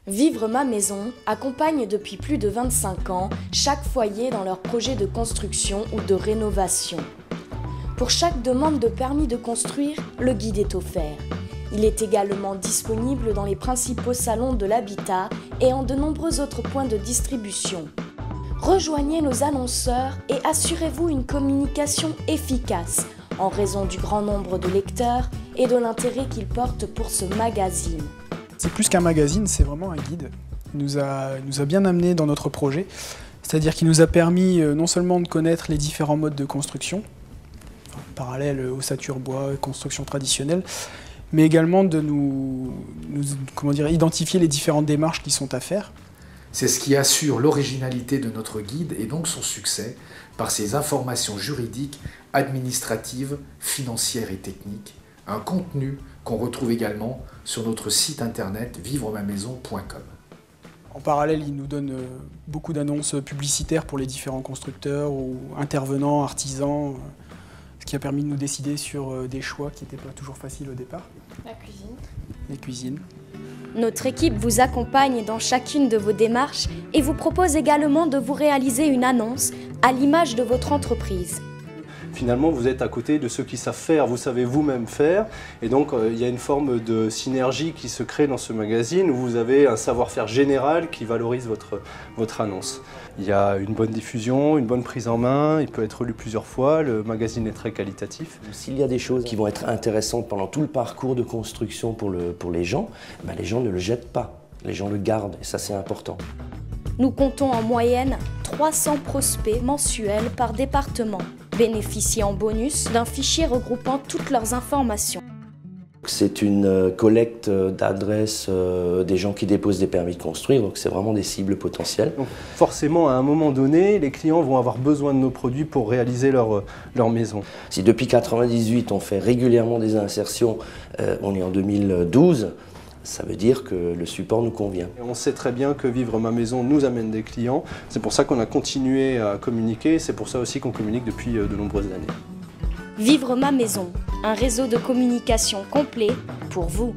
Vivre ma maison accompagne depuis plus de 25 ans chaque foyer dans leur projet de construction ou de rénovation. Pour chaque demande de permis de construire, le guide est offert. Il est également disponible dans les principaux salons de l'habitat et en de nombreux autres points de distribution. Rejoignez nos annonceurs et assurez-vous une communication efficace en raison du grand nombre de lecteurs et de l'intérêt qu'ils portent pour ce magazine. C'est plus qu'un magazine, c'est vraiment un guide. Il nous a bien amené dans notre projet, c'est-à-dire qu'il nous a permis non seulement de connaître les différents modes de construction, parallèles ossature bois, construction traditionnelle, mais également de nous identifier les différentes démarches qui sont à faire. C'est ce qui assure l'originalité de notre guide et donc son succès par ses informations juridiques, administratives, financières et techniques, un contenu qu'on retrouve également sur notre site internet vivremamaison.com. En parallèle, il nous donne beaucoup d'annonces publicitaires pour les différents constructeurs ou intervenants, artisans, ce qui a permis de nous décider sur des choix qui n'étaient pas toujours faciles au départ. La cuisine. Les cuisines. Notre équipe vous accompagne dans chacune de vos démarches et vous propose également de vous réaliser une annonce à l'image de votre entreprise. Finalement, vous êtes à côté de ceux qui savent faire, vous savez vous-même faire. Et donc, il y a une forme de synergie qui se crée dans ce magazine où vous avez un savoir-faire général qui valorise votre annonce. Il y a une bonne diffusion, une bonne prise en main, il peut être lu plusieurs fois, le magazine est très qualitatif. S'il y a des choses qui vont être intéressantes pendant tout le parcours de construction pour les gens ne le jettent pas, les gens le gardent et ça c'est important. Nous comptons en moyenne 300 prospects mensuels par département, bénéficient en bonus d'un fichier regroupant toutes leurs informations. C'est une collecte d'adresses des gens qui déposent des permis de construire, donc c'est vraiment des cibles potentielles. Donc forcément, à un moment donné, les clients vont avoir besoin de nos produits pour réaliser leur maison. Si depuis 1998 on fait régulièrement des insertions, on est en 2012, ça veut dire que le support nous convient. Et on sait très bien que Vivre ma maison nous amène des clients. C'est pour ça qu'on a continué à communiquer. C'est pour ça aussi qu'on communique depuis de nombreuses années. Vivre ma maison, un réseau de communication complet pour vous.